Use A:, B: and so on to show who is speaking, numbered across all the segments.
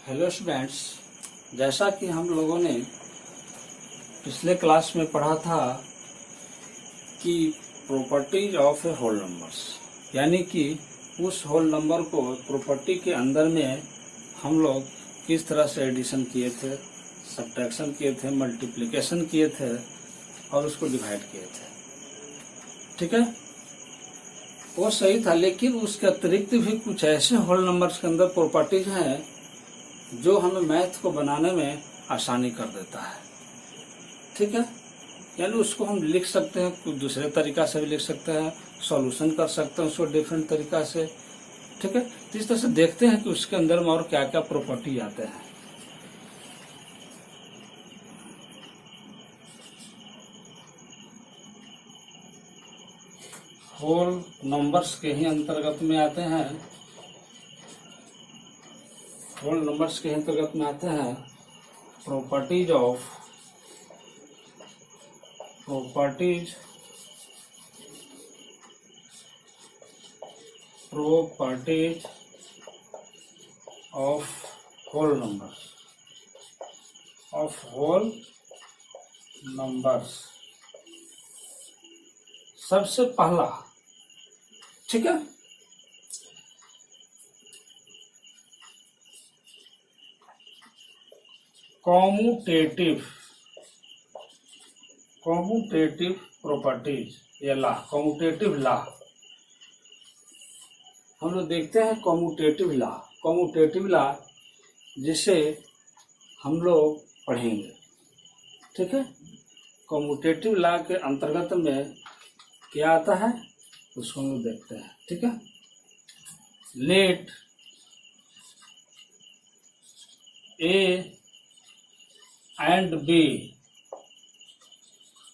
A: Hello students, जैसा कि हम लोगों ने पिछले क्लास में पढ़ा था कि properties of a whole numbers, यानी कि उस होल नंबर को प्रॉपर्टी के अंदर में हम लोग किस तरह से एडिशन किए थे, सब्ट्रैक्शन किए थे, मल्टीप्लिकेशन किए थे और उसको डिवाइड किए थे। ठीक है, वो सही था, लेकिन उसके अतिरिक्त भी कुछ ऐसे होल नंबर्स के अंदर प्रॉपर्टीज हैं जो हमें मैथ को बनाने में आसानी कर देता है। ठीक है, यानी उसको हम लिख सकते हैं, कुछ दूसरे तरीका से भी लिख सकते हैं, सॉल्यूशन कर सकते हैं उसको डिफरेंट तरीका से। ठीक है, तो इस तरह से देखते हैं कि उसके अंदर में और क्या क्या प्रॉपर्टी आते हैं। होल नंबर्स के ही अंतर्गत में आते हैं, होल नंबर्स के अंतर्गत में आते हैं प्रॉपर्टीज ऑफ होल नंबर्स। सबसे पहला, ठीक है, कॉम्यूटेटिव प्रॉपर्टीज या लॉ, कॉम्यूटेटिव लॉ। हम लोग देखते हैं कॉम्यूटेटिव लॉ जिसे हम लोग पढ़ेंगे। ठीक है, कॉम्यूटेटिव लॉ के अंतर्गत में क्या आता है उसको हम लोग देखते हैं। ठीक है, let A and B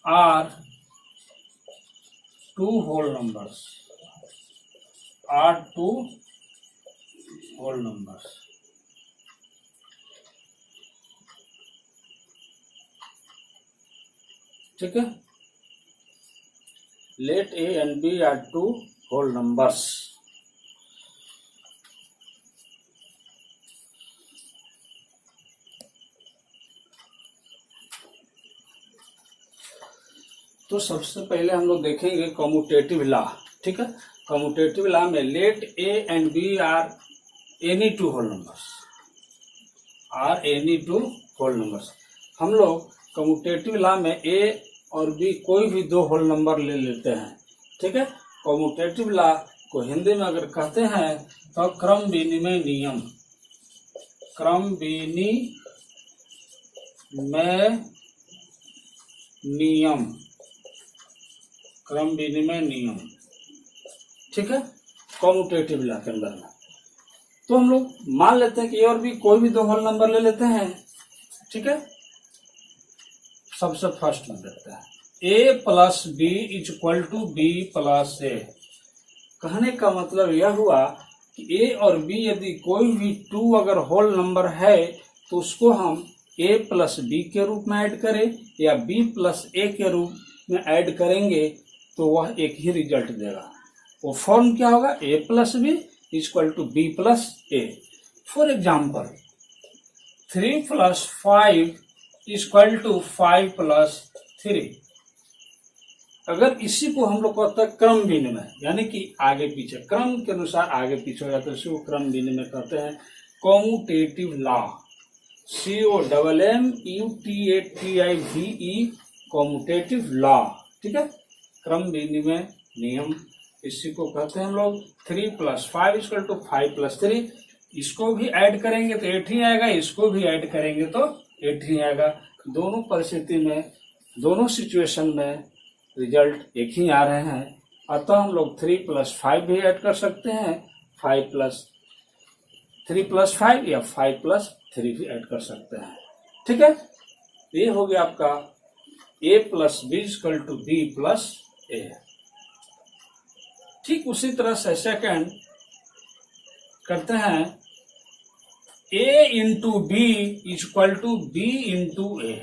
A: are two whole numbers. ठीक है, let A and B are two whole numbers. तो सबसे पहले हम लोग देखेंगे कॉम्यूटेटिव लॉ। ठीक है, कॉम्यूटेटिव लॉ में let A and B are any two whole numbers. हम लोग कॉम्यूटेटिव लॉ में ए और बी कोई भी दो होल नंबर ले लेते हैं। ठीक है, कॉम्यूटेटिव लॉ को हिंदी में अगर कहते हैं तो क्रम विनिमय नियम। ठीक है, कॉम्यूटेटिव लॉ के अंदर में तो हम लोग मान लेते हैं कि ए और बी कोई भी दो होल नंबर ले लेते हैं। ठीक है, सबसे फर्स्ट में देखते हैं A plus B is equal to B plus A. कहने का मतलब यह हुआ कि ए और बी यदि कोई भी टू अगर होल नंबर है तो उसको हम ए प्लस बी के रूप में ऐड करें या बी प्लस ए के रूप में ऐड करेंगे तो वह एक ही रिजल्ट देगा। वो फॉर्म क्या होगा, A plus B equal to B plus A. For example 3 + 5 equal to 5 + 3। अगर इसी को हम लोग कहते हैं क्रम विनिमय, यानी कि आगे पीछे क्रम के अनुसार आगे पीछे हो जाता है, इसी को क्रम विनिमय कहते हैं। Commutative law, COMMUTATIVE, commutative law. ठीक है, क्रम विनिमय नियम इसी को कहते हैं हम लोग। 3 + 5 इक्वल टू 5 + 3। इसको भी ऐड करेंगे तो 8 ही आएगा, इसको भी ऐड करेंगे तो 8 ही आएगा। दोनों परिस्थिति में, दोनों सिचुएशन में रिजल्ट एक ही आ रहे हैं। अतः हम लोग 3 + 5 भी ऐड कर सकते हैं, 3 + 5 या 5 + 3 भी ऐड कर सकते हैं। ठीक है, ये हो गया आपका a + b = b + a। ठीक उसी तरह से सेकंड करते हैं a × b = b × a।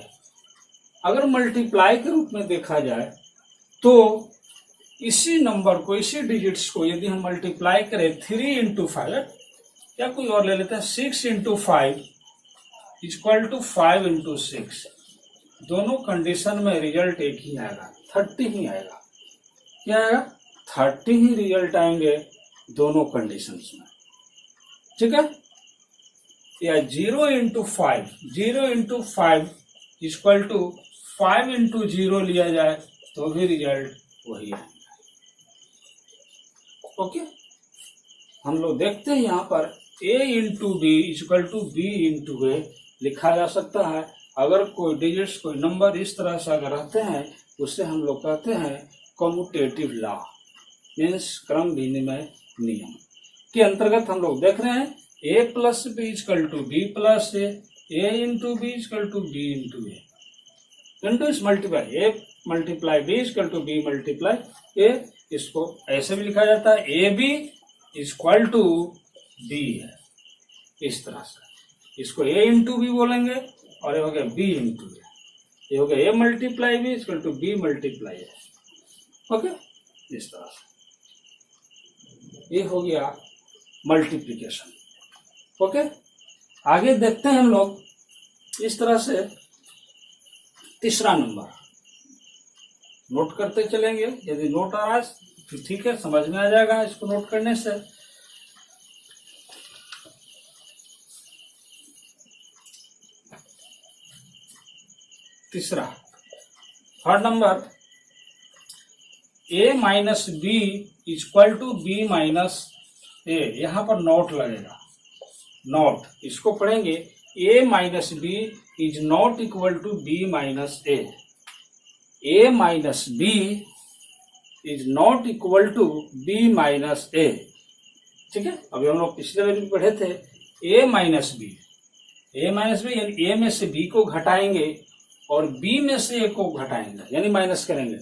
A: अगर मल्टीप्लाई के रूप में देखा जाए तो इसी नंबर को, इसी डिजिट्स को यदि हम मल्टीप्लाई करें 3 × 5 या कोई और ले लेते हैं 6 × 5 इक्वल टू 5 इंटू 6, दोनों कंडीशन में रिजल्ट एक ही आएगा, 30 ही आएगा। क्या आएगा? 30 ही रिजल्ट आएंगे दोनों कंडीशंस में। ठीक है, या 0 into 5, 0 into 5 equal to 5 into 0 लिया जाए तो भी रिजल्ट वही आएगा। ओके, हम लोग देखते हैं यहाँ पर a into B equal to B into A लिखा जा सकता है। अगर कोई डिजिट्स, कोई नंबर इस तरह से अगर रहते हैं, उससे हम लोग कहते हैं कम्यूटेटिव लॉ, मीन्स क्रम विनिमय नियम के अंतर्गत हम लोग देख रहे हैं a plus B equal to B plus a into B equal to B into a into इस multiply a multiply b equal to b multiply a. इसको ऐसे भी लिखा जाता है a b equal to b है, इस तरह से। इसको ए इंटू बी बोलेंगे और ये हो गया बी इंटू ए, ये हो गया a multiply b equal to b multiply a. Okay, इस तरह से ये हो गया मल्टीप्लिकेशन। ओके, आगे देखते हैं हम लोग इस तरह से तीसरा नंबर नोट करते चलेंगे। यदि नोट आ रहा है तो ठीक है, समझ में आ जाएगा इसको नोट करने से। तीसरा, third number, a minus b equal to b minus a. यहां पर नोट लगेगा, नोट इसको पढ़ेंगे a minus B is not equal to b minus a. a minus B is not equal to b minus a. ठीक है, अभी हम लोग पिछले बार भी पढ़े थे a माइनस बी, यानी a में से b को घटाएंगे और b में से a को घटाएंगे, यानी माइनस करेंगे।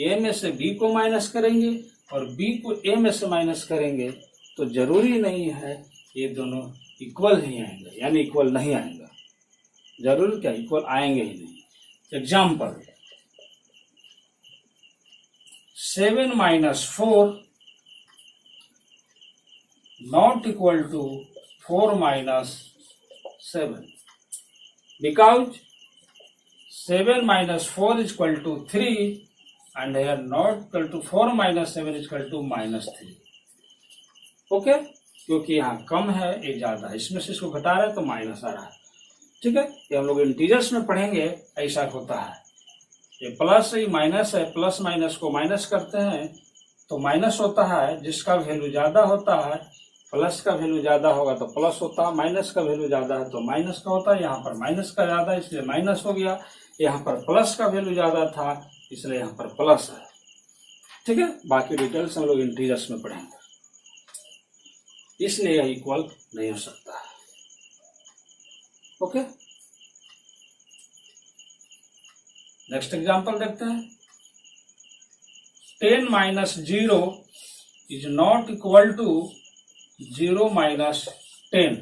A: a में से b को माइनस करेंगे और b को a में से माइनस करेंगे, तो जरूरी नहीं है ये दोनों इक्वल ही आएंगे, यानी इक्वल नहीं आएंगे। जरूर क्या, इक्वल आएंगे ही नहीं। Example, 7 minus 4 not equal to 4 minus 7, because 7 minus 4 is equal to 3 and here not equal to 4 minus 7 is equal to minus 3. Okay, क्योंकि यहाँ कम है, ये ज्यादा है, इसमें से इसको घटा रहे हैं तो माइनस आ रहा है। ठीक है, ये हम लोग इंटीजर्स में पढ़ेंगे, ऐसा होता है। ये प्लस ये माइनस है, प्लस माइनस को माइनस करते हैं तो माइनस होता है। जिसका वैल्यू ज्यादा होता है, प्लस का वैल्यू ज्यादा होगा तो प्लस होता है, माइनस का वैल्यू ज्यादा है तो माइनस का होता है। यहाँ पर माइनस का ज्यादा है इसलिए माइनस हो गया, यहाँ पर प्लस का वैल्यू ज्यादा था इसलिए यहाँ पर प्लस है। ठीक है, बाकी डिटेल्स हम लोग इंटीजर्स में पढ़ेंगे, इसलिए यह इक्वल नहीं हो सकता है। ओके, नेक्स्ट एग्जांपल देखते हैं। 10 minus 0 is not equal to 0 minus 10।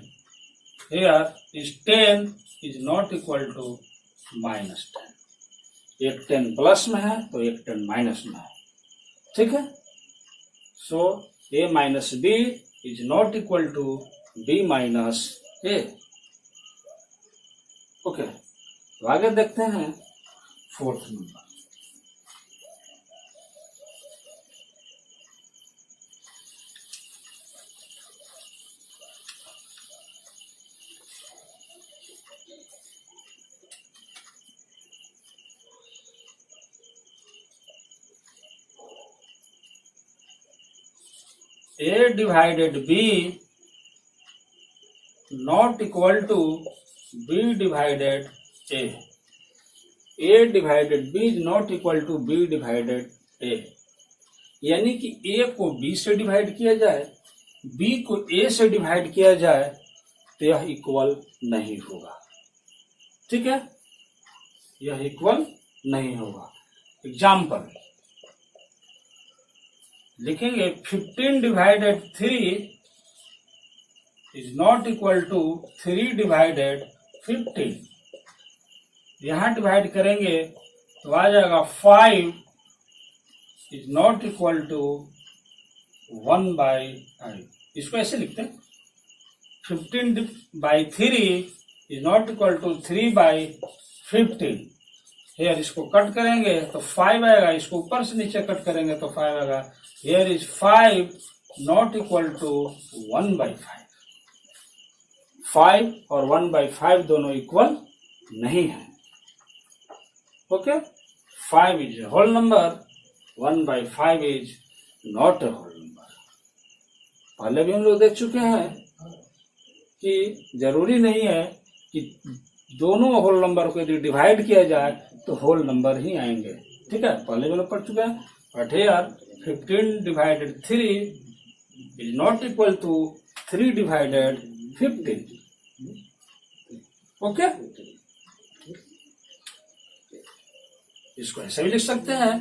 A: Here is 10 is not equal to minus 10। एक 10 प्लस में है तो एक 10 माइनस में है। ठीक है, so a minus B is not equal to b minus A. Okay, तो आगे देखते हैं fourth number. a divided b not equal to b divided a. a divided b is not equal to b divided a. यानी कि a को b से divide किया जाए, b को a से डिवाइड किया जाए तो यह इक्वल नहीं होगा। ठीक है, यह इक्वल नहीं होगा। एग्जाम्पल लिखेंगे 15 divided 3 is not equal to 3 divided 15। यहां डिवाइड करेंगे तो आ जाएगा 5 इज नॉट इक्वल टू 1/5। इसको ऐसे लिखते हैं 15 by 3 is not equal to 3/15। Here इसको कट करेंगे तो 5 आएगा, इसको ऊपर से नीचे कट करेंगे तो 5 आएगा। Here is 5 not equal to 1/5। 5 और 1/5 दोनों इक्वल नहीं है। Okay, 5 is a whole number, 1/5 is not a whole number. पहले भी हम लोग देख चुके हैं कि जरूरी नहीं है कि दोनों होल नंबर को यदि डिवाइड किया जाए तो होल नंबर ही आएंगे। ठीक है, पहले भी लोग पढ़ चुके हैं। But here 15 divided 3 is not equal to 3 divided 15। Okay, इसको ऐसे भी लिख सकते हैं,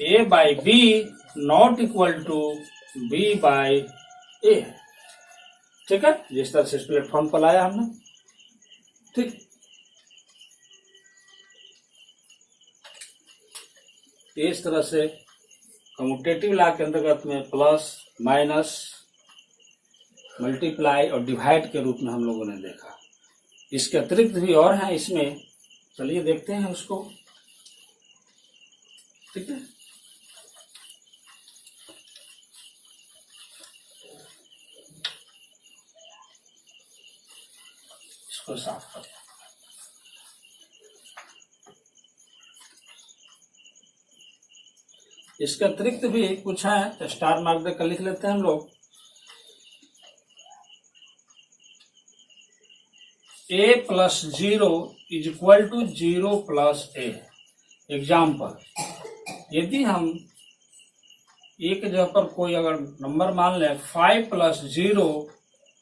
A: a by b not equal to b by a. ठीक है, जिस तरह से इस प्लेटफॉर्म पर लाया हमने। ठीक, इस तरह से कम्यूटेटिव लॉ के अंतर्गत में प्लस माइनस मल्टीप्लाई और डिवाइड के रूप में हम लोगों ने देखा। इसके अतिरिक्त भी और हैं इसमें, चलिए देखते हैं उसको। ठीक है, इसको साफ कर। इसके अतिरिक्त भी कुछ है, तो स्टार मार्क देकर लिख लेते हैं हम लोग। a plus 0 is equal to 0 plus a। Example, यदि हम एक जगह पर कोई अगर नंबर मान लें 5 plus 0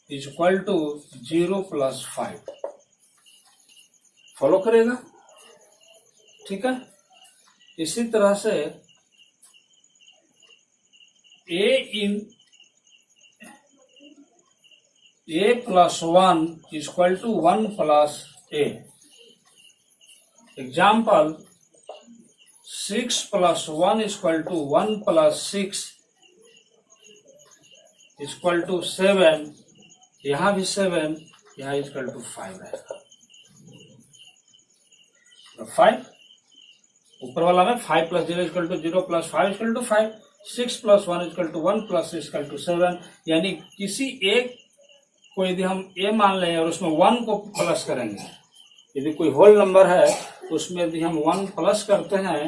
A: is equal to 0 plus 5, follow करेगा। ठीक है, इसी तरह से a plus 1 is equal to 1 plus a। Example, 6 plus 1 is equal to 1 plus 6 is equal to 7। यहां भी 7, यहां इज इक्वल टू 5 रहेगा। 5 ऊपर वाला में 5 plus 0 equal to 0 plus 5 equal to 5। 6 plus 1 equal to 1 plus 6 equal to 7। यानी किसी एक को यदि हम a मान लें और उसमें 1 को प्लस करेंगे, यदि कोई होल नंबर है तो उसमें यदि हम 1 प्लस करते हैं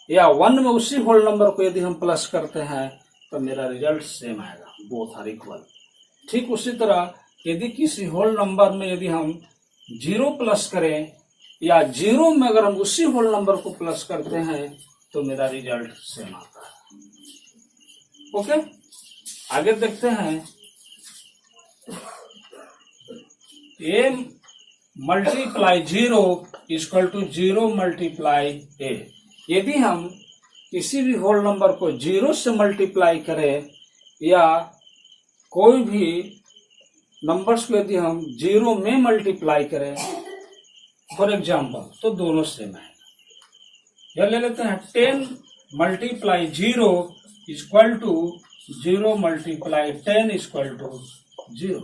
A: या 1 में उसी होल नंबर को यदि हम प्लस करते हैं तो मेरा रिजल्ट सेम आएगा, बोथ आर इक्वल। ठीक उसी तरह यदि किसी होल नंबर में यदि हम 0 प्लस करें या 0 में अगर हम उसी होल नंबर को प्लस करते हैं तो मेरा रिजल्ट सेम आता है। ओके, आगे देखते हैं। a multiply 0 equal to 0 multiply a। यदि हम किसी भी होल नंबर को 0 से मल्टीप्लाई करें या कोई भी नंबर्स को यदि हम 0 में मल्टीप्लाई करें फॉर एग्जाम्पल, तो दोनों सेम है। यह ले लेते हैं 10 multiply 0 equal to 0 multiply 10 equal to 0।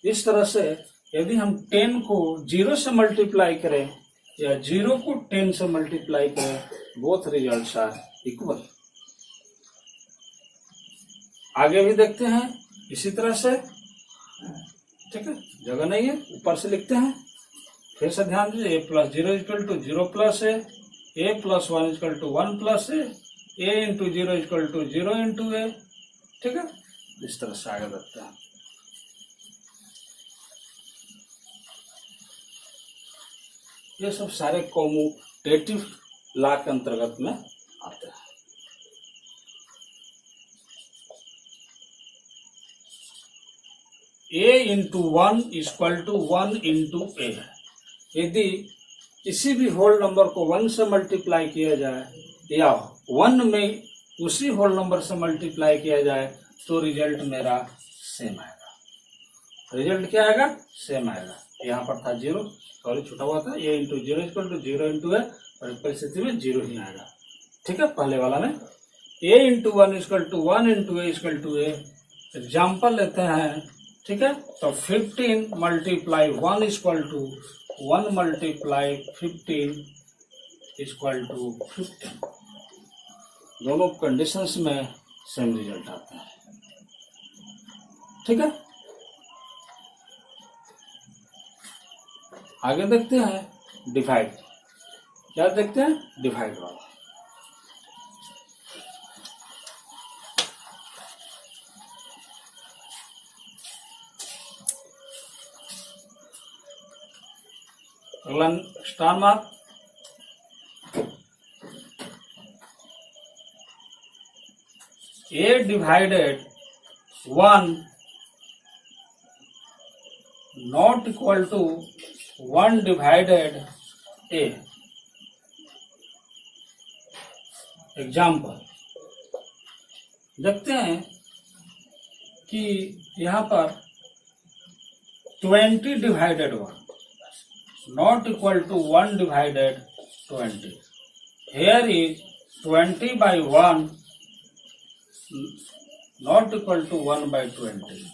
A: इस तरह से यदि हम 10 को 0 से मल्टीप्लाई करें या 0 को 10 से मल्टीप्लाई करें, बोथ रिजल्ट्स आर इक्वल। आगे भी देखते हैं इसी तरह से। ठीक है, जगह नहीं है, ऊपर से लिखते हैं। फिर से ध्यान दीजिए, a plus 0 equal to 0 plus a, a plus 1 equal to 1 plus a into 0 equal to 0 into a। ठीक है, इस तरह से आगे बढ़ते हैं। ये सब सारे कॉम्यूटेटिव लॉ के अंतर्गत में आते हैं। a into 1 equal to 1 into a। यदि किसी भी होल नंबर को 1 से मल्टीप्लाई किया जाए या 1 में उसी होल नंबर से मल्टीप्लाई किया जाए तो रिजल्ट मेरा सेम आएगा। रिजल्ट क्या आएगा? सेम आएगा। यहाँ पर था 0, सॉरी छूटा हुआ था, a into 0 equal to 0 into a, और इस परिस्थिति में 0 ही आएगा। ठीक है, पहले वाला में a into 1 equal to 1 into a equal to a। Example लेते हैं ठीक है। तो 15 multiply 1 equal to 1 multiply 15 equal to 15। दोनों कंडीशंस में सेम रिजल्ट आता है, ठीक है। आगे देखते हैं डिवाइड। क्या देखते हैं? डिवाइड वाला। अगला star mark. A divided 1 not equal to 1 divided A। Example देखते हैं कि यहाँ पर 20 divided 1 not equal to 1 divided 20। Here is 20 by 1 not equal to 1 by 20।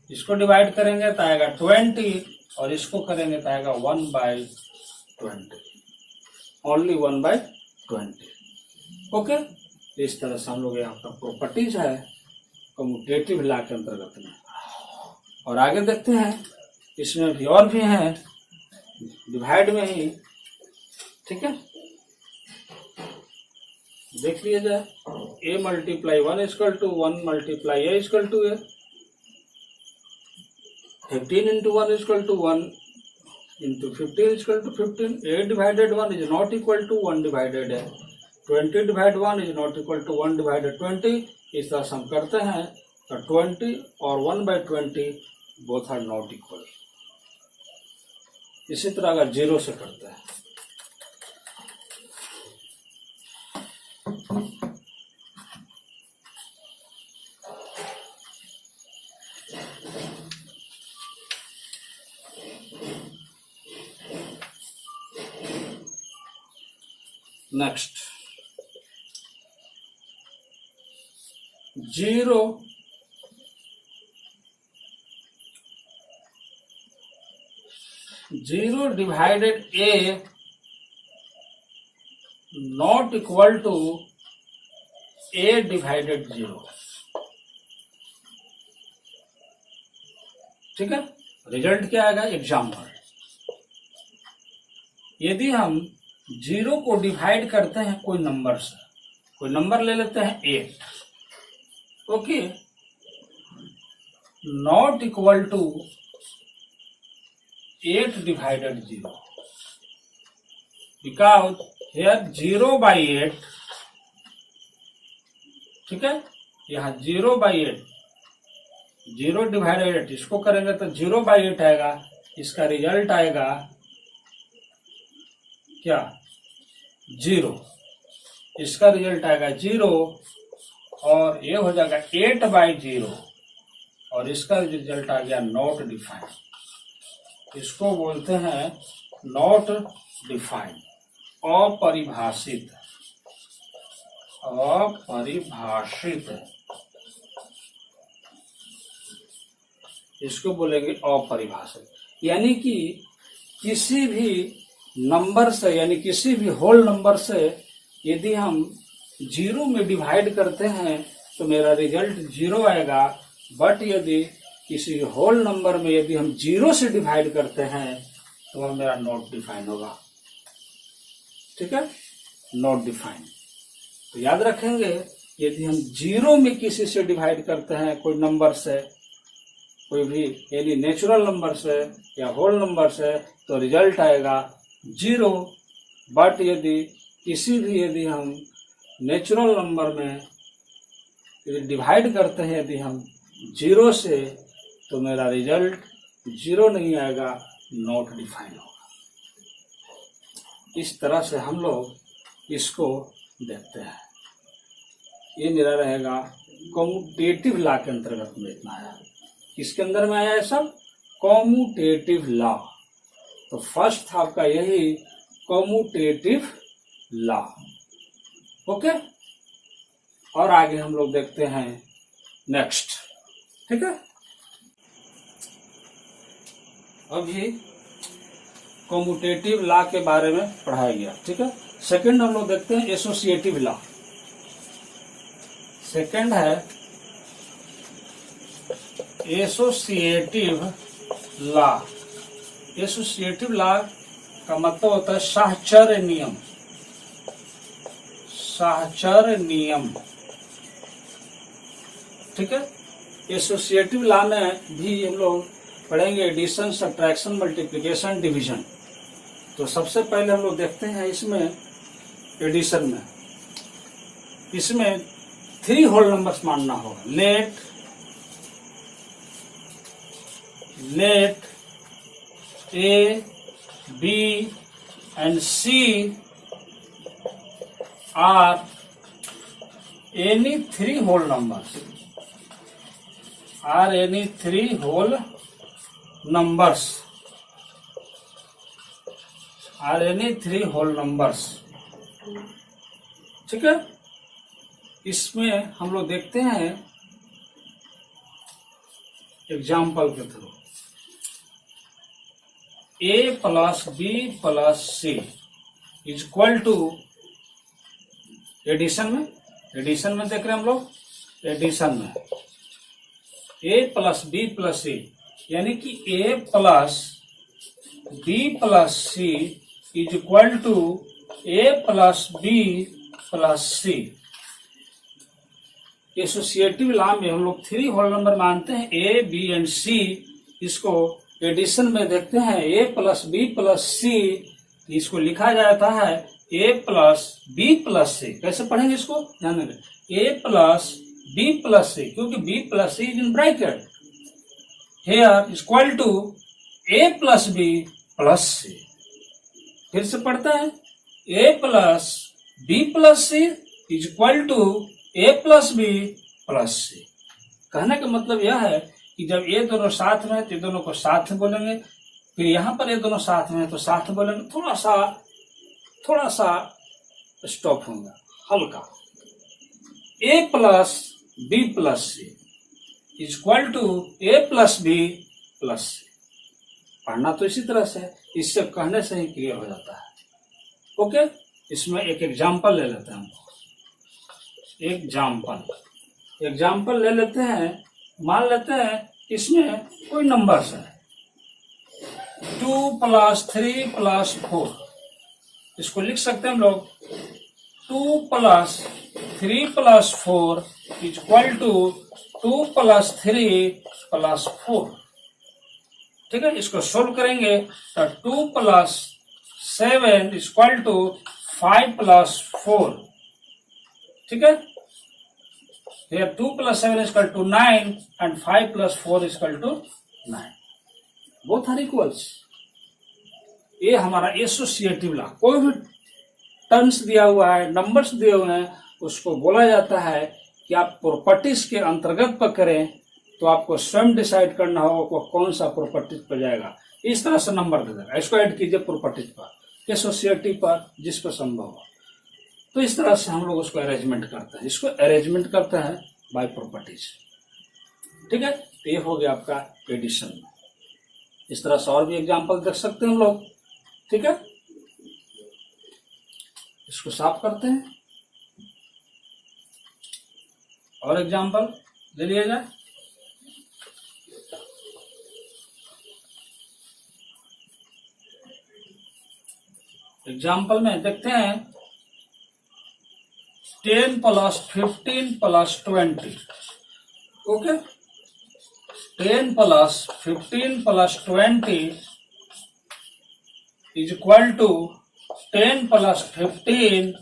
A: इसको डिवाइड करेंगे तो आएगा 20 और इसको करेंगे तो आएगा 1 बाई 20, ओनली 1 बाई 20। ओके, इस तरह से हम लोग यहाँ का प्रॉपर्टीज है कम्यूटेटिव लॉ के अंतर्गत में। और आगे देखते हैं, इसमें भी और भी हैं डिवाइड में ही, ठीक है। देख लिया जाए, a multiply 1 equal to 1 multiply a equal to a। 15 into 1 equal to 1 into 15 equal to 15। a divided 1 is not equal to 1 divided a। 20 divide 1 is not equal to 1 divided 20। इस तरह से हम करते हैं तो 20 और 1 by 20 both are not equal. इसी तरह अगर 0 से करते हैं, next 0 divided a not equal to a divided 0, ठीक है। रिजल्ट क्या आएगा? एग्जाम्पल, यदि हम 0 को डिवाइड करते हैं कोई नंबर से, कोई नंबर ले लेते हैं 8, okay, not equal to 8 divided 0, because here 0 by 8, ठीक है। यहाँ 0 बाई 8, 0 डिवाइडेड 8, इसको करेंगे तो 0 बाई 8 आएगा। इसका रिजल्ट आएगा क्या? 0। इसका रिजल्ट आएगा 0 और ये हो जाएगा 8 बाई 0 और इसका रिजल्ट आ गया नॉट डिफाइंड। इसको बोलते हैं नॉट डिफाइंड, अपरिभाषित, अपरिभाषित, इसको बोलेंगे अपरिभाषित। यानी कि किसी भी नंबर से, यानी किसी भी होल नंबर से यदि हम 0 में डिवाइड करते हैं तो मेरा रिजल्ट 0 आएगा। बट यदि किसी होल नंबर में यदि हम 0 से डिवाइड करते हैं तो वह मेरा नॉट डिफाइन होगा, ठीक है, नॉट डिफाइन। तो याद रखेंगे, यदि हम 0 में किसी से डिवाइड करते हैं कोई नंबर से, कोई भी यानी नेचुरल नंबर से या होल नंबर से, तो रिजल्ट आएगा 0। बट यदि किसी भी यदि हम नेचुरल नंबर में यदि डिवाइड करते हैं यदि हम 0 से, तो मेरा रिजल्ट 0 नहीं आएगा, नॉट डिफाइन होगा। इस तरह से हम लोग इसको देखते हैं। ये मेरा रहेगा कम्यूटेटिव लॉ के अंतर्गत में इतना है। किसके अंदर में आया है सब? Commutative law. तो फर्स्ट था आपका यही कम्यूटेटिव लॉ, ओके। और आगे हम लोग देखते हैं नेक्स्ट, ठीक है। अभी कॉम्यूटेटिव लॉ के बारे में पढ़ाया गया, ठीक है। सेकंड हम लोग देखते हैं एसोसिएटिव लॉ। सेकंड है एसोसिएटिव लॉ। एसोसिएटिव लॉ का मतलब होता है साहचर्य नियम। साहचर्य नियम, ठीक है। एसोसिएटिव लॉ में भी हम लोग पढ़ेंगे एडिशन, सब्ट्रैक्शन, मल्टीप्लिकेशन, डिवीजन। तो सबसे पहले हम लोग देखते हैं इसमें एडिशन में, इसमें 3 होल नंबर्स मानना होगा। Let A, B and C are any 3 whole numbers. Are any 3 whole numbers. Are any 3 whole numbers. ठीक है। इसमें हम लोग देखते हैं एग्जाम्पल के थ्रू। A plus B plus C is equal to, addition में देख रहे हैं हम लोग। एडिशन में A plus B plus C, यानी कि A plus B plus C is equal to A plus B plus C। Associative law में हम लोग 3 होल नंबर मानते हैं, A, B एंड C। इसको एडिशन में देखते हैं A plus B plus C, इसको लिखा जाता है A plus B plus C। कैसे पढ़ेंगे इसको, ध्यान देंगे। A plus B plus C, क्योंकि B plus C is in bracket here is equal to A plus B plus C। फिर से पढ़ते हैं A plus B plus C is equal to A plus B plus C। कहने का मतलब यह है कि जब ये दोनों साथ में है तो दोनों को साथ में बोलेंगे, फिर यहाँ पर ये दोनों साथ में है तो साथ में बोलेंगे। थोड़ा सा स्टॉप होगा, हल्का। A plus B plus C is equal to A plus B plus C। पढ़ना तो इसी तरह से, इससे कहने से ही क्लियर हो जाता है। ओके, इसमें एक एग्जाम्पल ले लेते हैं हम। एग्जाम्पल ले लेते हैं। मान लेते हैं इसमें कोई नंबर्स है 2 प्लस 3 प्लस 4। इसको लिख सकते हैं हम लोग 2 plus 3 plus 4 is equal to 2 plus 3 plus 4। ठीक है, इसको सोल्व करेंगे तो 2 plus 7 is equal to 5 plus 4। ठीक है, here 2 plus 7 is equal to 9 and 5 plus 4 is equal to 9. Both are equals. ये हमारा एसोसिएटिव लॉ। कोई भी टर्म्स दिया हुआ है, नंबर्स दिए हुए हैं, उसको बोला जाता है कि आप प्रॉपर्टीज के अंतर्गत पर करें तो आपको स्वयं डिसाइड करना होगा वो कौन सा प्रॉपर्टीज पर जाएगा। इस तरह से नंबर दे देगा, इसको ऐड कीजिए प्रॉपर्टीज पर, एसोसिएटिव पर, जिस पर संभव हो। तो इस तरह से हम लोग उसको अरेंजमेंट करते हैं। इसको अरेंजमेंट करते हैं बाय प्रॉपर्टीज। ठीक है, तो ये हो गया आपका एडिशन। इस तरह से और भी एग्जांपल देख सकते हैं हम लोग। ठीक है, इसको साफ करते हैं और एग्जांपल ले लिया जाए। एग्जांपल में देखते हैं 10 plus 15 plus 20। Okay, 10 plus 15 plus 20 is equal to 10 plus 15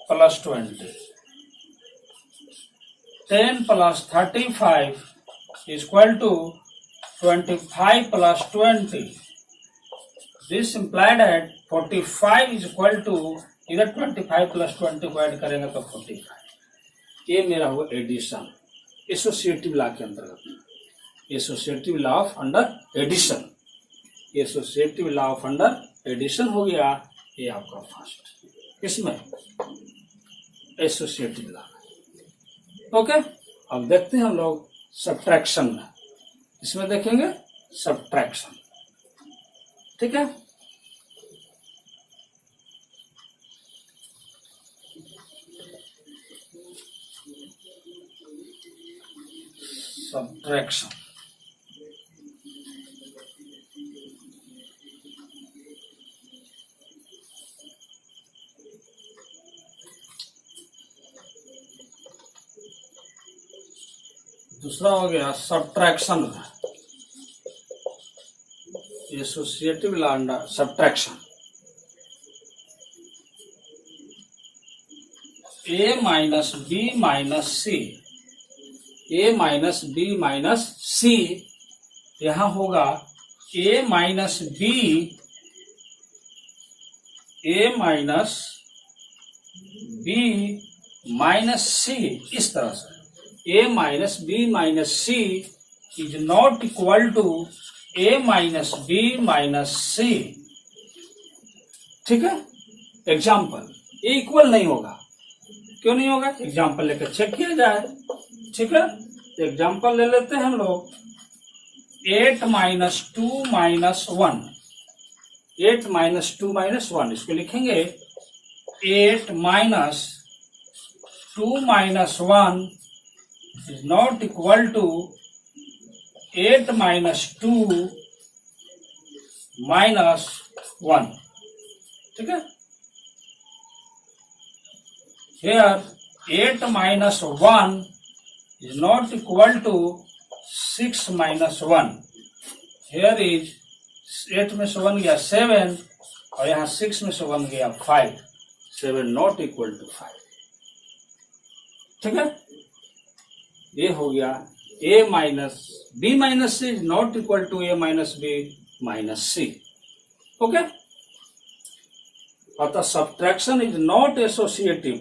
A: plus 20। 10 plus 35 is equal to 25 plus 20। This implied at 45 is equal to, इधर 25 प्लस 20 को ऐड करेंगे तो 45। ये मेरा हुआ एडिशन एसोसिएटिव लॉ के अंतर्गत। Associative law of under addition, associative law of under addition हो गया। ये आपका फर्स्ट इसमें एसोसिएटिव लॉ। ओके, अब देखते हैं हम लोग सब्ट्रैक्शन में। इसमें देखेंगे सब्ट्रैक्शन। ठीक है, सब्ट्रैक्शन। दूसरा हो गया subtraction, associative law under subtraction. A minus b minus c, a minus b minus c, यहां होगा a minus b, a minus b minus c, इस तरह से a minus b minus c is not equal to a minus b minus c. ठीक है, example, ये equal नहीं होगा। क्यों नहीं होगा? एग्जाम्पल लेकर चेक किया जाए। ठीक है, एग्जाम्पल ले लेते हैं हम लोग। 8 माइनस 2 माइनस 1, 8 माइनस 2 माइनस 1, इसको लिखेंगे 8 minus 2 minus 1 is not equal to 8 minus 2 minus 1. ठीक है, here 8 minus 1 is not equal to 6 minus 1. Here is 8 में से 1 गया 7 और यहाँ 6 में से 1 गया 5, 7 not equal to 5। ठीक है, ये हो गया a minus b minus c is not equal to a minus b minus c. Okay, अतः subtraction is not associative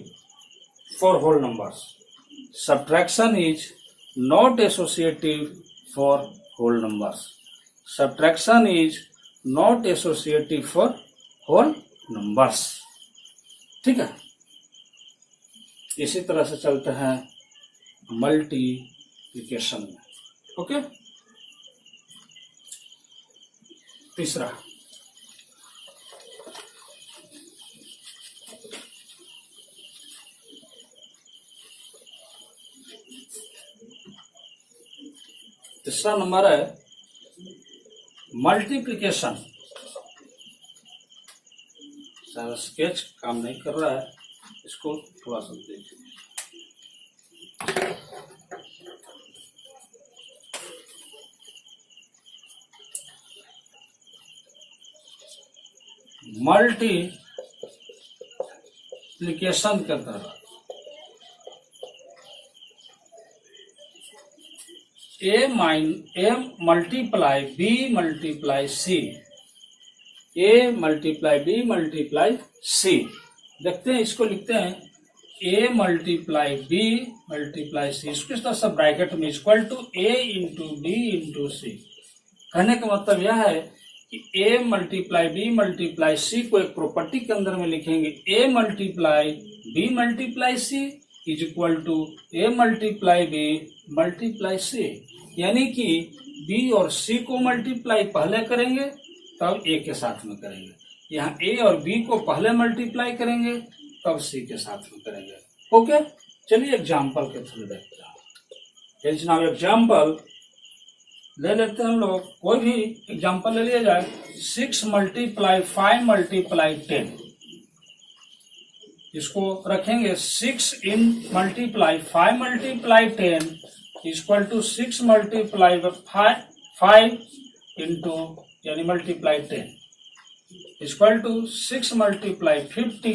A: for whole numbers. Subtraction is not associative for whole numbers. Subtraction is not associative for whole numbers. ठीक है, इसी तरह से चलते हैं multiplication में। Okay, तीसरा नंबर है मल्टीप्लिकेशन। सारा स्केच काम नहीं कर रहा है, इसको थोड़ा सा देखिए। मल्टीप्लिकेशन के तहत a multiply b multiply c, a multiply b multiply c. देखते हैं, इसको लिखते हैं a multiply b multiply c, इसको इस तरह से ब्रैकेट में equal to a into b into c. कहने का मतलब यह है कि a multiply b multiply c को एक प्रॉपर्टी के अंदर में लिखेंगे a multiply b multiply c is equal to a multiply b multiply c. यानी कि b और c को मल्टीप्लाई पहले करेंगे तब a के साथ में करेंगे, यहाँ a और b को पहले मल्टीप्लाई करेंगे तब c के साथ में करेंगे। ओके, चलिए एग्जाम्पल के थ्रू देखते हैं। नाउ एग्जाम्पल ले लेते हैं हम लोग, कोई भी एग्जाम्पल ले लिया जाए। 6 मल्टीप्लाई 5 मल्टीप्लाई 10, इसको रखेंगे 6 इन multiply 5 multiply 10 equal to 6 multiply 5 into यानी multiply 10 equal to 6 multiply 50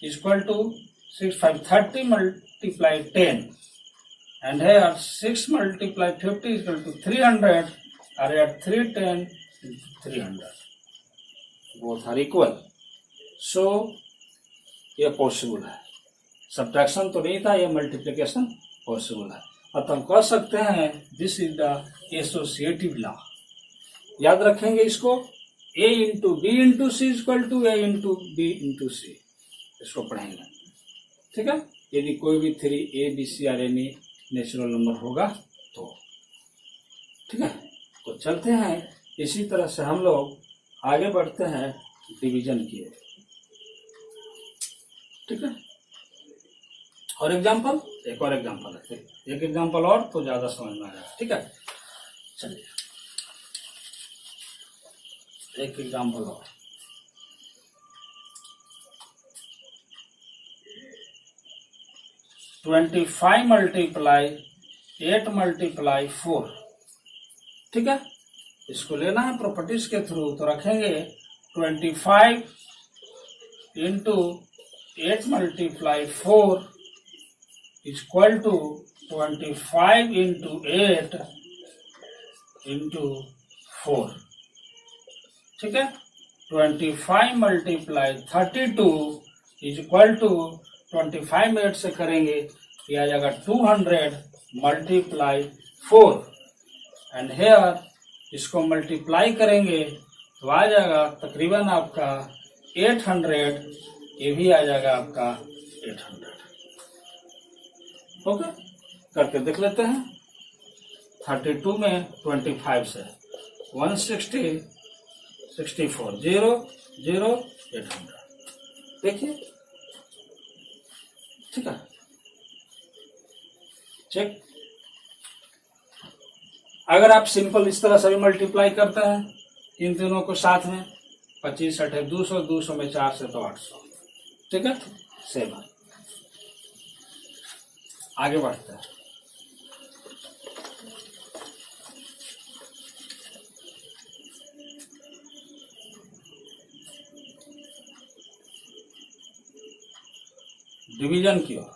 A: equal to 6 5 30 multiply 10 and here 6 multiply 50 is equal to 300 or at 310 into 300, both are equal, so ये पॉसिबल है। सब्ट्रैक्शन तो नहीं था, ये मल्टीप्लिकेशन पॉसिबल है। अतः हम कह सकते हैं this is the associative law. याद रखेंगे इसको, a into b into c equal to a into b into c, इसको पढ़ेंगे। ठीक है, यदि कोई भी 3 a b c और एनी नेचुरल नंबर होगा तो। ठीक है, तो तो चलते हैं, इसी तरह से हम लोग आगे बढ़ते हैं डिवीजन की ओर। ठीक है, और एग्जाम्पल, एक और एग्जाम्पल है, एक एग्जाम्पल और तो ज्यादा समझ में आ जाएगा। ठीक है, चलिए एक एग्जाम्पल और। (25 × 8 × 4). ठीक है, इसको लेना है प्रॉपर्टीज के थ्रू, तो रखेंगे 25 × 8 × 4 इक्वल टू 25 × 8 × 4। ठीक है, 25 × 32 इक्वल टू 25 8 से करेंगे, ये आ जाएगा 200 × 4 एंड हेयर इसको मल्टीप्लाई करेंगे तो आ जाएगा तकरीबन आपका 800, ये भी आ जाएगा आपका 800। ओके, करके देख लेते हैं। 32 में 25 से 160, 64, 0 0 800। देखिए, ठीक है, चेक। अगर आप सिंपल इस तरह से भी मल्टीप्लाई करते हैं इन दोनों को साथ में, 25 8 200, 200 में 4 से तो 800। ठीक है, सेम है। आगे बढ़ते हैं। डिवीजन की ओर,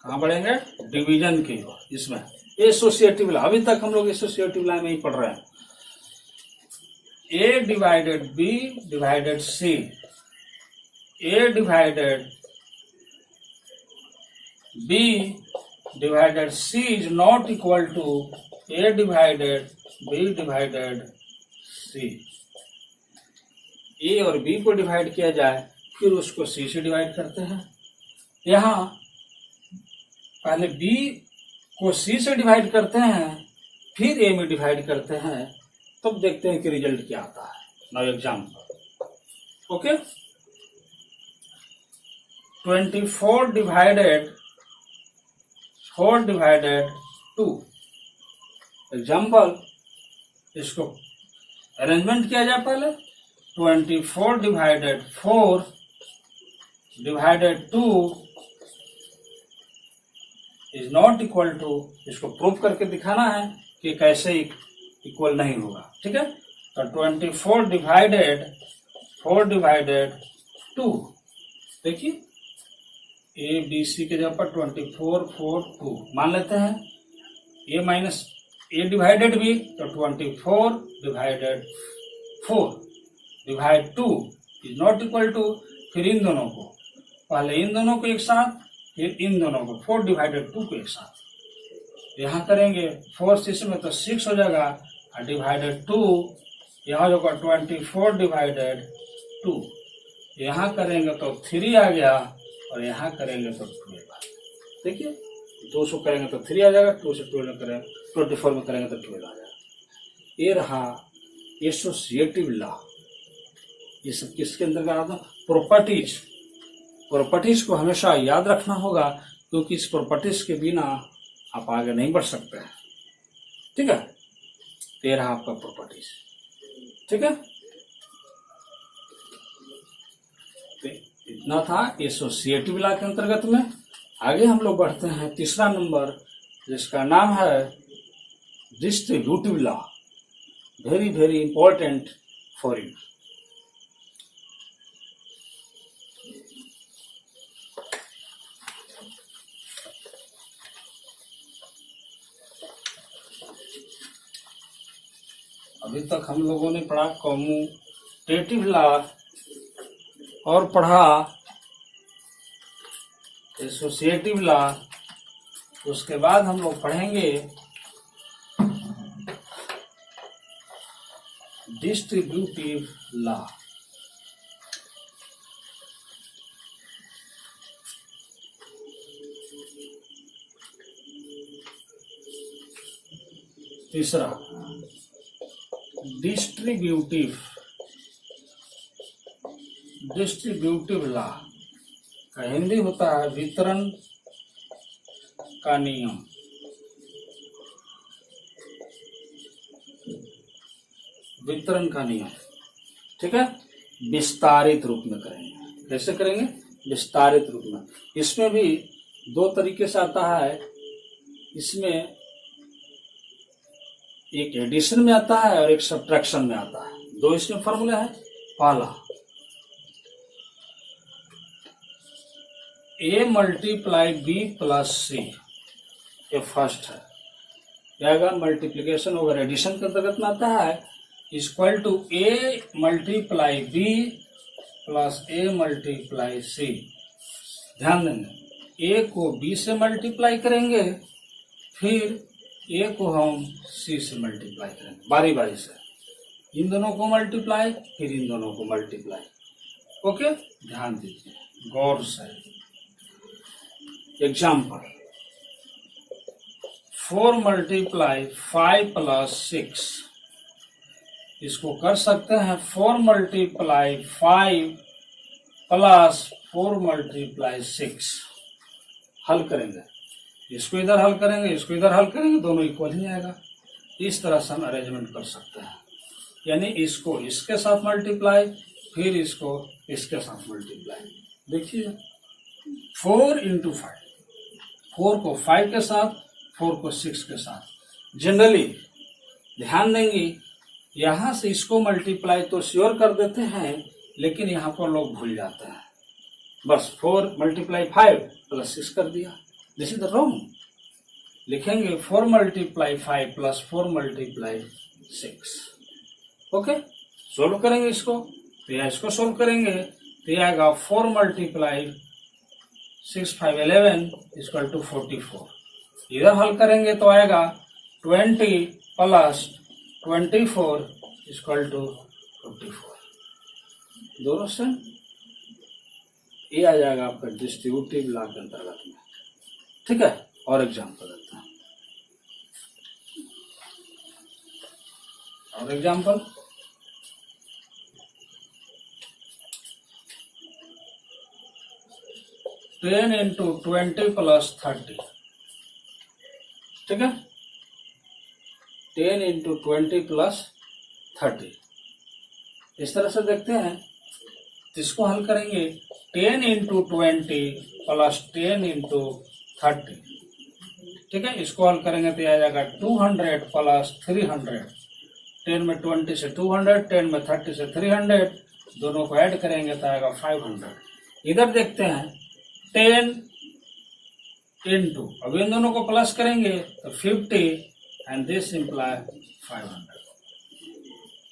A: कहां बढ़ेंगे? डिवीजन की ओर। इसमें एसोसिएटिव लॉ, अभी तक हम लोग एसोसिएटिव लॉ में ही पढ़ रहे हैं। A divided B divided C, A divided B divided C is not equal to A divided B divided C। A और B को डिवाइड किया जाए, फिर उसको C से डिवाइड करते हैं। यहाँ पहले B को C से डिवाइड करते हैं, फिर A में डिवाइड करते हैं, तब देखते हैं कि रिजल्ट क्या आता है। Now example, okay. 24 divided 4 divided 2। Example, इसको अरेंजमेंट किया जाए पहले। 24 divided 4 divided 2 is not equal to, इसको प्रूव करके दिखाना है कि कैसे इक्वल नहीं होगा। ठीक है, तो 24 डिवाइडेड 4 डिवाइडेड 2, देखिए ए बी सी के जगह पर 24 4 2 मान लेते हैं। ए माइनस ए डिवाइडेड भी, तो 24 divided 4 divide 2 is not equal to, फिर इन दोनों को, पहले इन दोनों को एक साथ, फिर इन दोनों को 4 डिवाइडेड 2 को एक साथ। यहाँ करेंगे 4 6 में तो 6 हो जाएगा, डिवाइडेड 2 यहाँ होगा 24 डिवाइडेड 2। यहाँ करेंगे तो 3 आ गया, और यहाँ करेंगे तो 12 आ गया। देखिए, 200 करेंगे तो 3 आ जाएगा, 2 से 12 करेंगे 24 में करेंगे तो 12 आ जाएगा। ये रहा एसोसिएटिव लॉ। ये सब किसके अंतर्गत आता है? प्रॉपर्टीज। प्रॉपर्टीज को हमेशा याद रखना होगा, क्योंकि इस प्रॉपर्टीज के बिना आप आगे नहीं बढ़ सकते हैं। ठीक है, ये रहा आपका प्रॉपर्टीज। ठीक है, तो इतना था एसोसिएटिव लॉ के अंतर्गत में। आगे हम लोग बढ़ते हैं तीसरा नंबर, जिसका नाम है distributive law. Very very important for you. अभी तक हम लोगों ने पढ़ा कम्यूटेटिव लॉ और पढ़ा एसोसिएटिव लॉ। उसके बाद हम लोग पढ़ेंगे डिस्ट्रीब्यूटिव लॉ। तीसरा डिस्ट्रीब्यूटिव लॉ का हिंदी होता है वितरण का नियम। वितरण का नियम, ठीक है, विस्तारित रूप में करेंगे। कैसे करेंगे? विस्तारित रूप में। इसमें भी दो तरीके से आता है। इसमें एक एडिशन में आता है और एक सब्ट्रैक्शन में आता है। दो इसमें फॉर्मूला है। पहला a मल्टीप्लाई b प्लस सी, ये फर्स्ट है। क्या आएगा? मल्टीप्लीकेशन ओवर एडिशन के अंतर्गत में आता है। Equal to a multiply b plus a multiply c. ध्यान देंगे, a को b से मल्टीप्लाई करेंगे, फिर a को हम c से मल्टीप्लाई करेंगे बारी बारी से। इन दोनों को मल्टीप्लाई, फिर इन दोनों को मल्टीप्लाई। ओके, ध्यान दीजिए गौर से। एग्जाम्पल 4 मल्टीप्लाई 5 प्लस 6, इसको कर सकते हैं 4 मल्टीप्लाई 5 प्लस 4 मल्टीप्लाई 6। हल करेंगे, इसको इधर हल करेंगे, इसको इधर हल करेंगे, दोनों इक्वल ही आएगा। इस तरह से हम अरेंजमेंट कर सकते हैं। यानी इसको इसके साथ मल्टीप्लाई, फिर इसको इसके साथ मल्टीप्लाई। देखिए 4 इंटू 5, 4 को 5 के साथ, 4 को 6 के साथ। जनरली ध्यान देंगे, यहां से इसको मल्टीप्लाई तो श्योर कर देते हैं, लेकिन यहां पर लोग भूल जाते हैं। बस 4 मल्टीप्लाई 5 प्लस 6 कर दिया। This is the wrong. लिखेंगे 4 multiply 5 plus 4 multiply 6। Okay, solve करेंगे इसको, तो या इसको सोल्व करेंगे तो यह आएगा 4 मल्टीप्लाई 6 5 11 इक्वल टू 44। इधर हल करेंगे तो आएगा 20 प्लस 24 इक्वल टू 44। दोनों से ये आ जाएगा आपका डिस्ट्रीब्यूटिव लॉ के अंतर्गत में। ठीक है, और एग्जाम्पल देते हैं। और एग्जाम्पल 10 इंटू 20 प्लस 30। ठीक है, 10 इंटू 20 प्लस 30। इस तरह से देखते हैं, इसको हल करेंगे 10 इंटू 20 प्लस 10 इंटू 30। ठीक है, इसको हल करेंगे तो आ जाएगा 200 प्लस 300। 10 में 20 से 200, 10 में 30 से 300, दोनों को ऐड करेंगे तो आएगा 500। इधर देखते हैं 10 इंटू, अब इन दोनों को प्लस करेंगे तो 50 एंड दिस इम्प्लाई 500।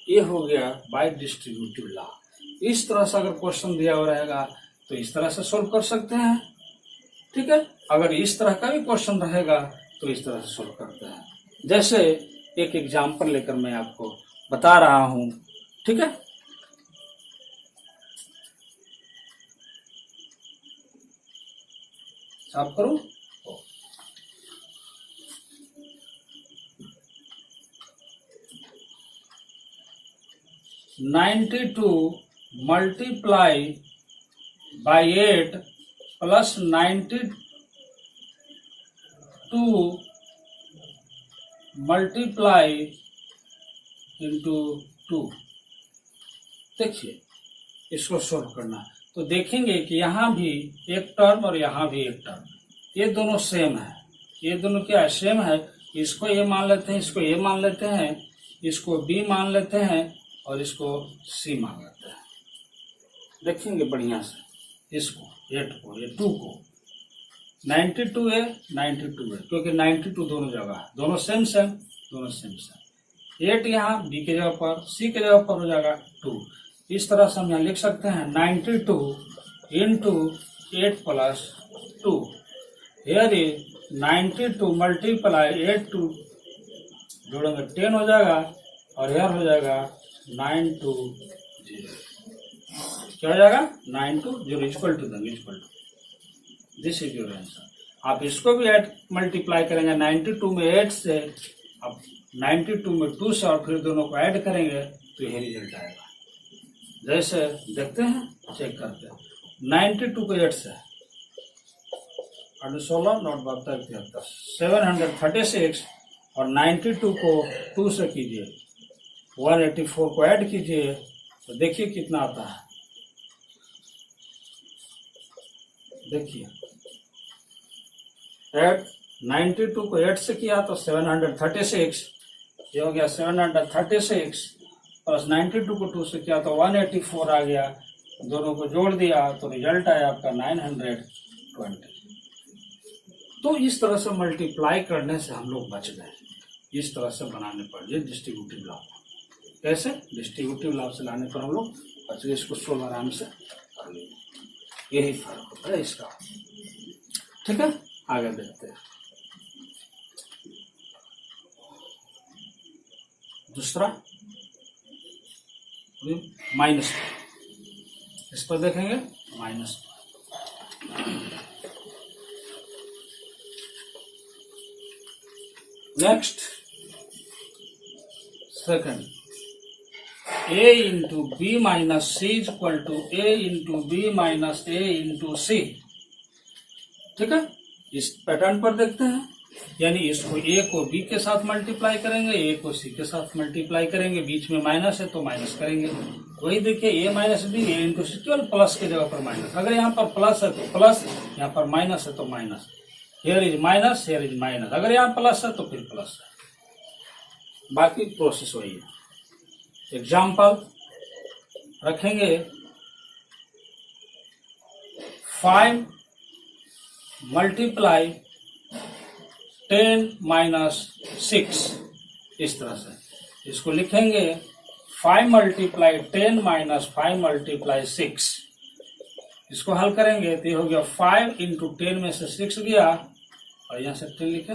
A: ये हो गया बाय डिस्ट्रीब्यूटिव लॉ। इस तरह से अगर क्वेश्चन दिया हुआ रहेगा तो इस तरह से सोल्व कर सकते हैं। ठीक है, अगर इस तरह का भी क्वेश्चन रहेगा तो इस तरह से सोल्व करते हैं। जैसे एक एग्जाम्पल लेकर मैं आपको बता रहा हूं। ठीक है, साफ करूं। 92 multiply by 8 plus 92 multiply into 2। देखिए, इसको सोल्व करना तो देखेंगे कि यहाँ भी एक टर्म और यहाँ भी एक टर्म, ये दोनों सेम है। ये दोनों क्या है? सेम है। इसको ये मान लेते हैं, इसको ये मान लेते हैं, इसको बी मान लेते हैं और इसको सी मान लेते हैं। देखेंगे बढ़िया से इसको 8 को, ये 2 को 92 है, 92 है, क्योंकि 92 दोनों जगह है, दोनों सेम सेम, दोनों सेम सेम। 8 यहाँ बी के जगह पर, सी के जगह पर हो जाएगा 2। इस तरह से हम यहाँ लिख सकते हैं 92 into 8 plus 2। Here is 92 multiply 8 two जोड़ेंगे 10 हो जाएगा और हियर हो जाएगा 920। क्या हो जाएगा? 920 इक्वल टू देंगे, equal to this is your answer. आप इसको भी ऐड मल्टीप्लाई करेंगे 92 में 8 से, अब 92 में 2 से और फिर दोनों को ऐड करेंगे तो यही रिजल्ट आएगा। जैसे देखते हैं, चेक करते हैं। 92 को 8 से 16 नोट 72 736 और 92 को 2 से कीजिए, 184 को ऐड कीजिए तो देखिए कितना आता है। देखिए 92 को 8 से किया तो 736, ये हो गया 736 प्लस 92 को 2 से किया तो 184 आ गया, दोनों को जोड़ दिया तो रिजल्ट आया आपका 920। तो इस तरह से मल्टीप्लाई करने से हम लोग बच गए, इस तरह से बनाने पर ये डिस्ट्रीब्यूटिव लॉ। कैसे डिस्ट्रीब्यूटिव लॉ से लाने पर हम लोग बच गए, इसको सोल्व आराम से कर लिए। यही फर्क होता है इसका। ठीक है, आगे देखते हैं। दूसरा माइनस, इस पर देखेंगे minus. Next second, a into b minus c is equal to a into b minus a into c. ठीक है, इस पैटर्न पर देखते हैं, यानी इसको a को b के साथ मल्टीप्लाई करेंगे, a को c के साथ मल्टीप्लाई करेंगे, बीच में माइनस है तो माइनस करेंगे। वही देखिए a minus b, a into c, केवल प्लस की जगह पर माइनस। अगर यहाँ पर प्लस है तो प्लस, यहाँ पर माइनस है तो minus. Here is minus, here is minus. अगर यहाँ प्लस है तो फिर प्लस है। बाकी प्रोसेस वही है। एग्जाम्पल रखेंगे 5 मल्टीप्लाई 10 माइनस 6, इस तरह से इसको लिखेंगे 5 मल्टीप्लाई 10 माइनस 5 मल्टीप्लाई 6। इसको हल करेंगे तो ये हो गया 5 इंटू 10 में से 6 गया और यहाँ से 10 लिखा,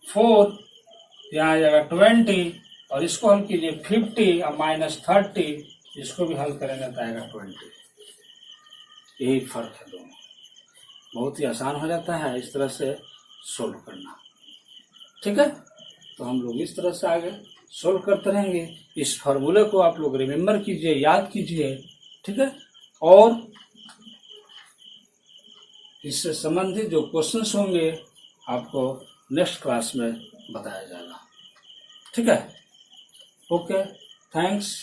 A: 4 यहाँ आ जाएगा 20 और इसको हल कीजिए 50 और माइनस 30, इसको भी हल करेंगे तो आएगा 20। यही फर्क है दोनों। बहुत ही आसान हो जाता है इस तरह से सोल्व करना। ठीक है, तो हम लोग इस तरह से आगे सोल्व करते रहेंगे। इस फार्मूले को आप लोग रिमेम्बर कीजिए, याद कीजिए। ठीक है, और इससे संबंधित जो क्वेश्चंस होंगे आपको नेक्स्ट क्लास में बताया जाएगा। ठीक है, ओके, थैंक्स।